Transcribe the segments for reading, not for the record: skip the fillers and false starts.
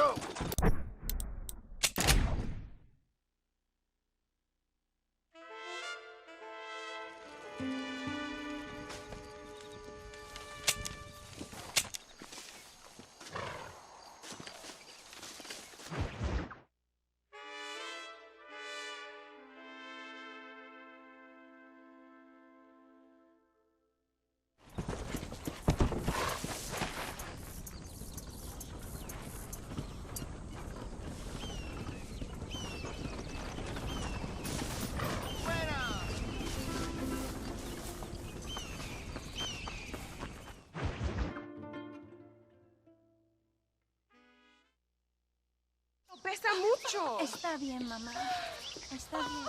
go. Pesa mucho. Está bien, mamá. Está bien.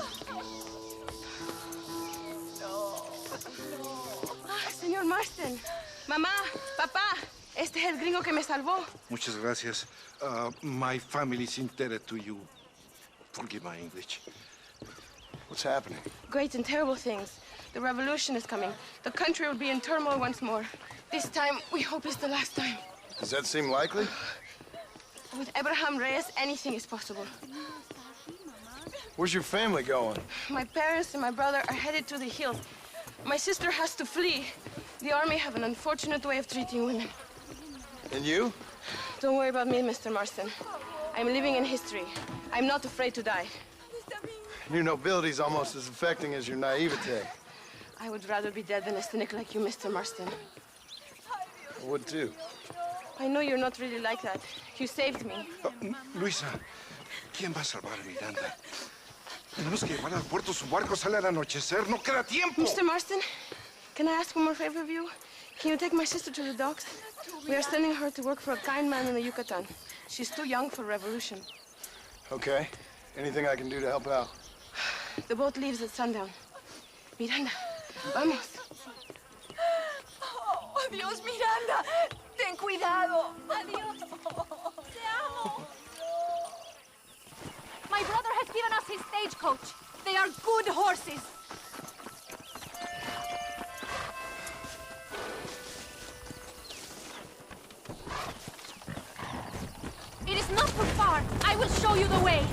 Señor Marston. Mamá, papá, este es el gringo que me salvó. Muchas gracias. My family is indebted to you. Forgive my English. What's happening? Great and terrible things. The revolution is coming. The country will be in turmoil once more. This time, we hope it's the last time. Does that seem likely? With Abraham Reyes, anything is possible. Where's your family going? My parents and my brother are headed to the hills. My sister has to flee. The army have an unfortunate way of treating women. And you? Don't worry about me, Mr. Marston. I'm living in history. I'm not afraid to die. Your nobility's almost as affecting as your naivete. I would rather be dead than a cynic like you, Mr. Marston. I would too. I know you're not really like that. You saved me. Luisa, ¿quién va a salvar a Miranda? Tenemos que llevar al puerto. Su barco sale al anochecer. ¡No queda tiempo! Mr. Marston, can I ask one more favor of you? Can you take my sister to the docks? We are sending her to work for a kind man in the Yucatan. She's too young for revolution. Okay. Anything I can do to help out? The boat leaves at sundown. Miranda, vamos. Oh, adiós, Miranda. Ten cuidado. Adiós. Te amo. My brother has given us his stagecoach. They are good horses. It is not too far. I will show you the way.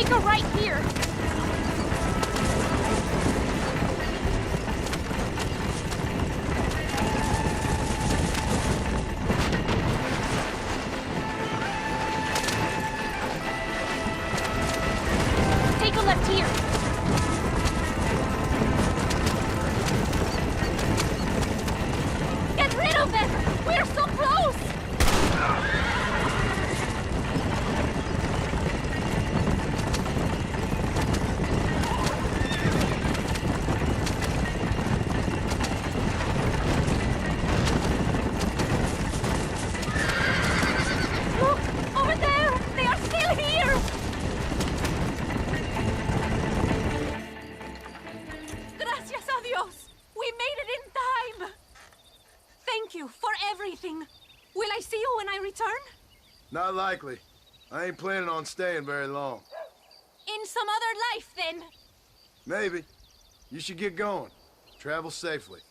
Take a right here. Take a left here. Get rid of them! We're so close! Look! Over there! They are still here! Gracias a Dios! We made it in time! Thank you for everything. Will I see you when I return? Not likely. I ain't planning on staying very long. In some other life, then. Maybe. You should get going. Travel safely.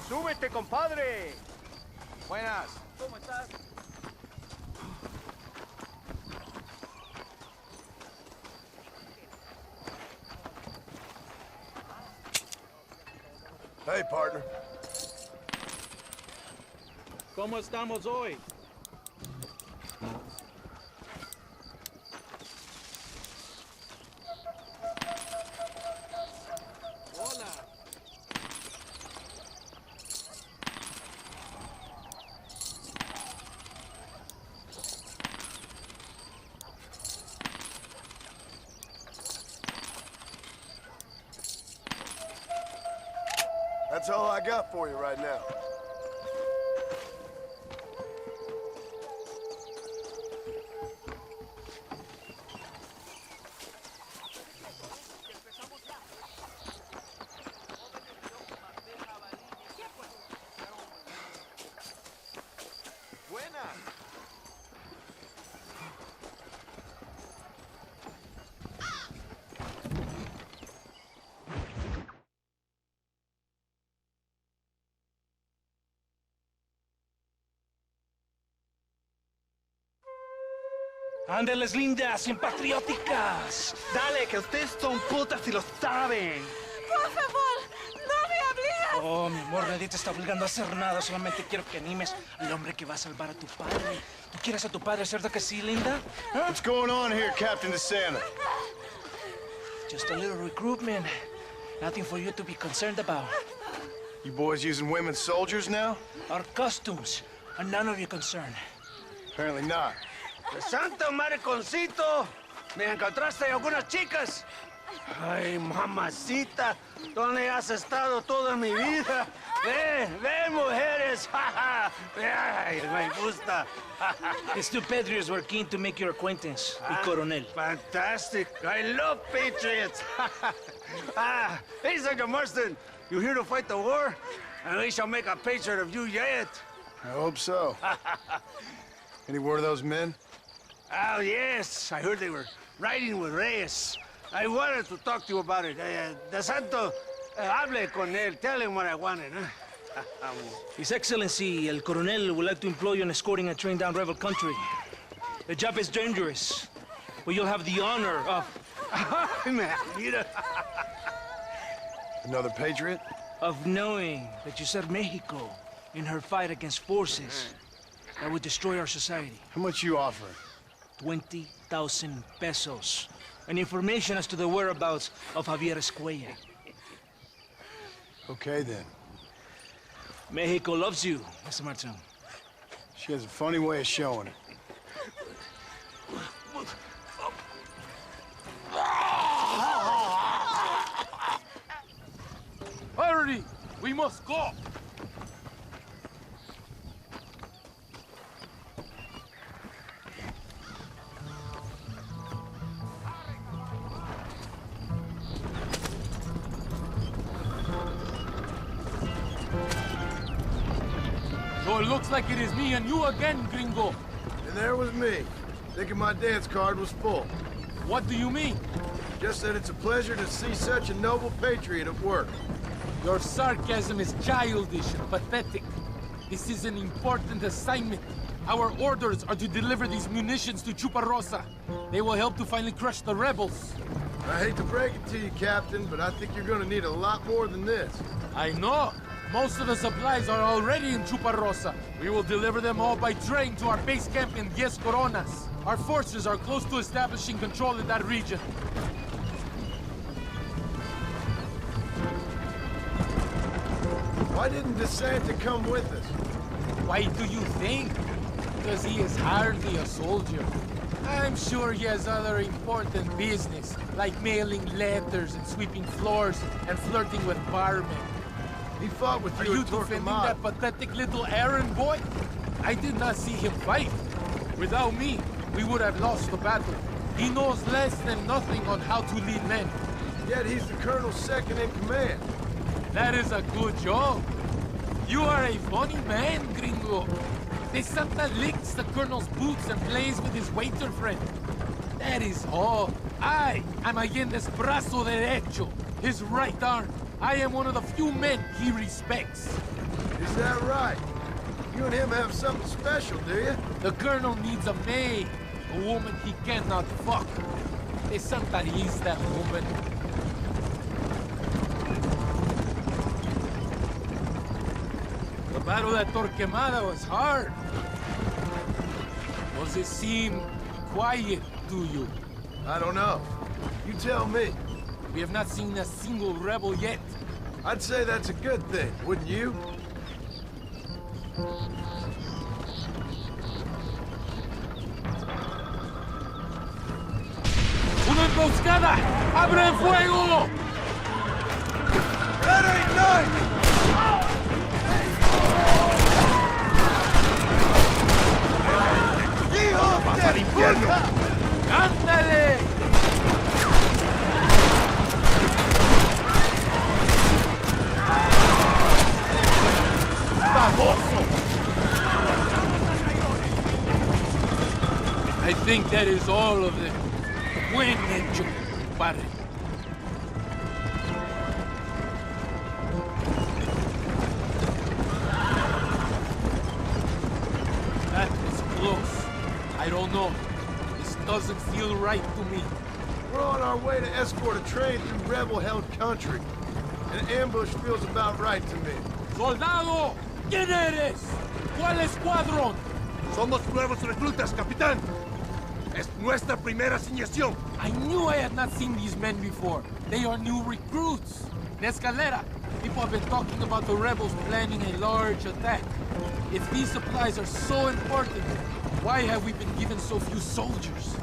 ¡Súbete, compadre! Buenas. ¿Cómo estás? Hey, partner. ¿Cómo estamos hoy? Hola. That's all I got for you right now. ¡Ándeles, lindas, impatrióticas! ¡Dale, que ustedes son putas y lo saben! Por favor, no me hables. Oh, mi amor, nadie te está obligando a hacer nada. Solamente quiero que animes al hombre que va a salvar a tu padre. ¿Tú quieres a tu padre, cierto que sí, linda? ¿Ah? What's going on here, Captain DeSanta? Just a little recruitment. Nothing for you to be concerned about. You boys using women soldiers now? Our costumes are none of your concern. Apparently not. ¡Santo mariconcito! ¿Me encontraste algunas chicas? Ay, mamacita, ¿dónde has estado toda mi vida? Ven, mujeres. Ay, me gusta. These two patriots were keen to make your acquaintance, el coronel. Fantastic. I love patriots. Hey, Sergeant Marston, you here to fight the war? And we shall make a patriot of you yet. I hope so. Any word of those men? Oh, yes. I heard they were riding with Reyes. I wanted to talk to you about it. De Santo, hable con él. Tell him what I wanted, huh? His Excellency, el coronel, would like to employ you in escorting a train down rebel country. The job is dangerous, but you'll have the honor of... Mira. Another patriot? Of knowing that you served Mexico in her fight against forces that would destroy our society. How much you offering? 20,000 pesos. And information as to the whereabouts of Javier Escuella. Okay, then. Mexico loves you, Mr. Martin. She has a funny way of showing it. Hurry! We must go! So it looks like it is me and you again, gringo. And there was me, thinking my dance card was full. What do you mean? Just that it's a pleasure to see such a noble patriot at work. Your sarcasm is childish and pathetic. This is an important assignment. Our orders are to deliver these munitions to Chuparosa. They will help to finally crush the rebels. I hate to break it to you, Captain, but I think you're gonna need a lot more than this. I know. Most of the supplies are already in Chuparosa. We will deliver them all by train to our base camp in 10 Coronas. Our forces are close to establishing control in that region. Why didn't DeSanta come with us? Why do you think? Because he is hardly a soldier. I'm sure he has other important business, like mailing letters and sweeping floors and flirting with barmen. He fought with Are you you at defending Torquemada. that pathetic little errand boy? I did not see him fight. Without me, we would have lost the battle. He knows less than nothing on how to lead men. Yet he's the colonel's second in command. That is a good job. You are a funny man, gringo. De Santa licks the colonel's boots and plays with his waiter friend. That is all. I am Allende's brazo derecho, his right arm. I am one of the few men he respects. Is that right? You and him have something special, do you? The colonel needs a maid, a woman he cannot fuck. De Santa is that woman. The battle at Torquemada was hard. Does it seem quiet to you? I don't know. You tell me. We have not seen a single rebel yet. I'd say that's a good thing, wouldn't you? ¡Una emboscada! ¡Abran fuego! That ain't nice! ¡Vas al infierno! ¡Ándale! I think that is all of them. Buen hecho, padre. That is close. I don't know. This doesn't feel right to me. We're on our way to escort a train through rebel-held country. An ambush feels about right to me. ¡Soldado! ¿Quién eres? ¿Cuál escuadrón? Somos nuevos reclutas, capitán. Es nuestra primera asignación. I knew I had not seen these men before. They are new recruits. In Escalera, people have been talking about the rebels planning a large attack. If these supplies are so important, why have we been given so few soldiers?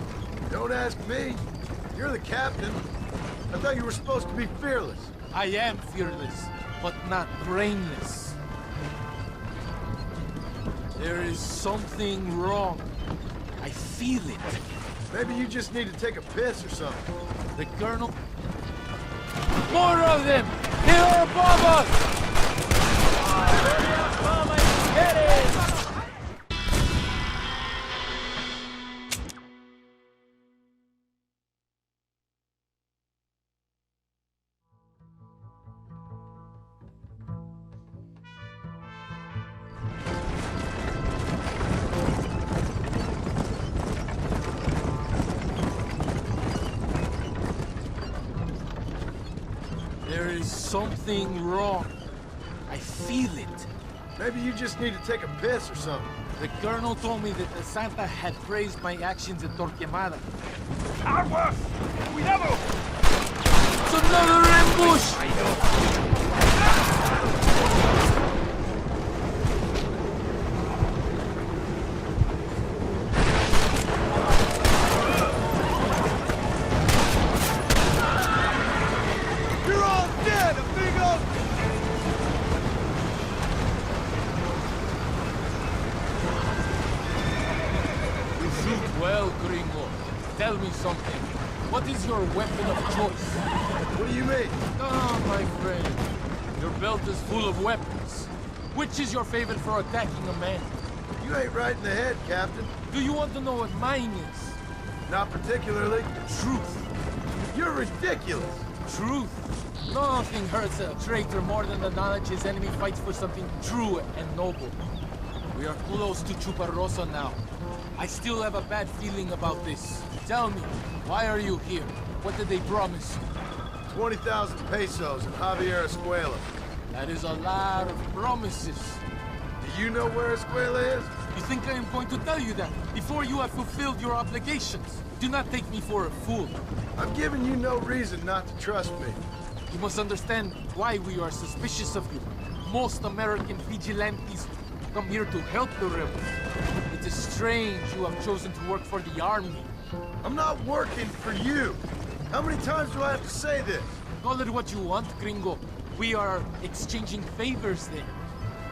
Don't ask me. You're the captain. I thought you were supposed to be fearless. I am fearless, but not brainless. There is something wrong. I feel it. Maybe you just need to take a piss or something. The colonel... More of them! They are above us! There is something wrong. I feel it. Maybe you just need to take a piss or something. The colonel told me that the Santa had praised my actions at Torquemada. ¡Aguas! ¡Cuidado! It's another ambush! You're all dead, amigo! You shoot well, Gringo. Tell me something. What is your weapon of choice? What do you mean? Ah, my friend. Your belt is full of weapons. Which is your favorite for attacking a man? You ain't right in the head, Captain. Do you want to know what mine is? Not particularly. Truth. You're ridiculous. Truth. Nothing hurts a traitor more than the knowledge his enemy fights for something true and noble. We are close to Chuparrosa now. I still have a bad feeling about this. Tell me, why are you here? What did they promise you? 20,000 pesos in Javier Escuela. That is a lot of promises. Do you know where Escuela is? You think I am going to tell you that before you have fulfilled your obligations? Do not take me for a fool. I'm giving you no reason not to trust me. You must understand why we are suspicious of you. Most American vigilantes come here to help the rebels. It is strange you have chosen to work for the army. I'm not working for you. How many times do I have to say this? Call it what you want, Gringo. We are exchanging favors then.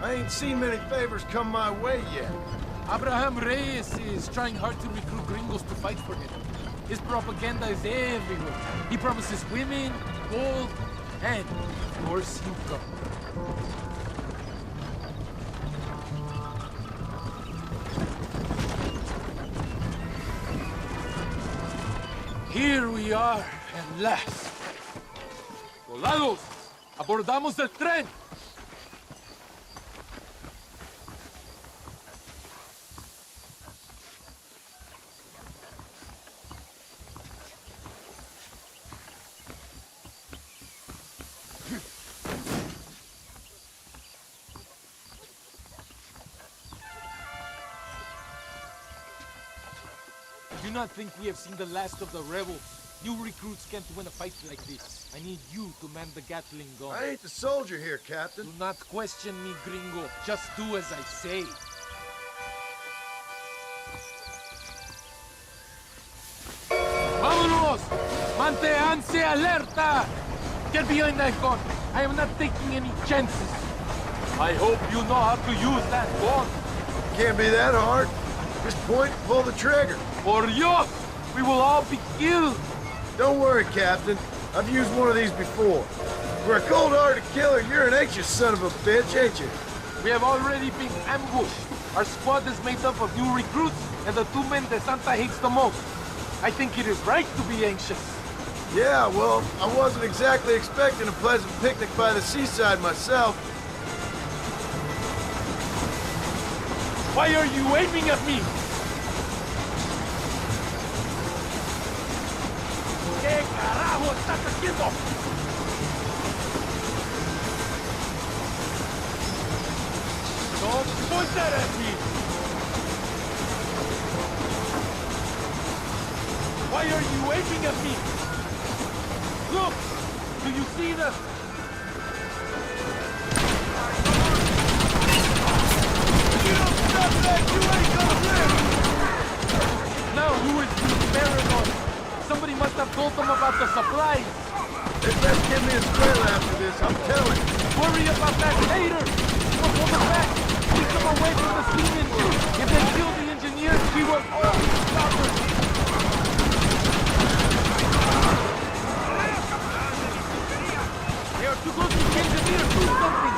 I ain't seen many favors come my way yet. Abraham Reyes is trying hard to recruit gringos to fight for him. His propaganda is everywhere. He promises women, gold, and, of course, you come. Here we are, at last. Soldados, abordamos el tren. I do not think we have seen the last of the rebels. New recruits can't win a fight like this. I need you to man the Gatling gun. I ain't the soldier here, Captain. Do not question me, Gringo. Just do as I say. Vámonos! Manténganse alerta! Get behind that gun. I am not taking any chances. I hope you know how to use that gun. Can't be that hard. Just point and pull the trigger. For Dios! We will all be killed! Don't worry, Captain. I've used one of these before. For a cold-hearted killer, you're an anxious son of a bitch, ain't you? We have already been ambushed. Our squad is made up of new recruits and the two men that Santa hates the most. I think it is right to be anxious. Yeah, well, I wasn't exactly expecting a pleasant picnic by the seaside myself. Why are you aiming at me? ¿Qué carajo estás haciendo? Don't point that at me! Why are you aiming at me? Look! Do you see that? You don't stop that, you ain't gonna live! Now who is being paranoid? Somebody must have told them about the supplies. They best give me a square after this, I'm telling you. Worry about that later. We'll hold them back. Keep them away from the steam engine. If they kill the engineers, we will all stop them. They are too close to the engineers. Do something.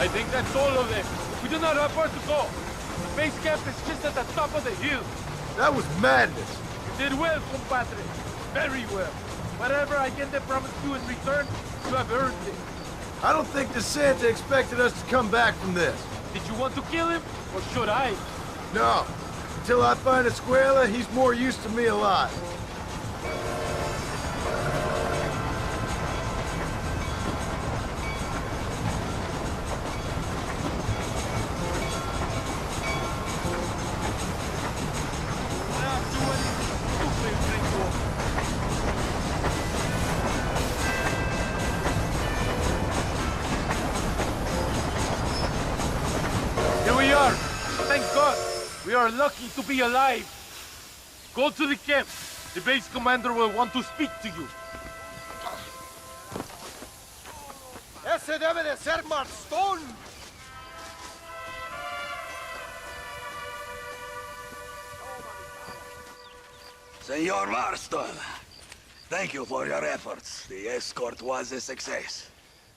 I think that's all of them. We do not have where to go. The base camp is just at the top of the hill. That was madness. You did well, compadre. Very well. Whatever I get the promise you in return, you have earned it. I don't think the Santa expected us to come back from this. Did you want to kill him, or should I? No. Until I find Escuela, he's more used to me alive. We are lucky to be alive. Go to the camp. The base commander will want to speak to you. Ese debe de ser Marston. Senor Marston, thank you for your efforts. The escort was a success.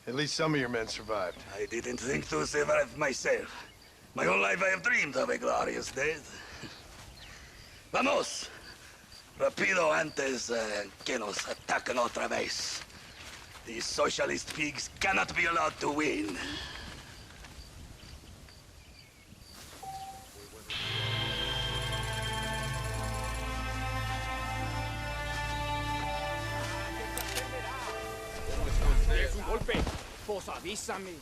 At least some of your men survived. I didn't think to survive myself. My whole life I have dreamed of a glorious death. Vamos! Rapido antes que nos ataquen otra vez. These socialist pigs cannot be allowed to win. Es un golpe. Pues avísame.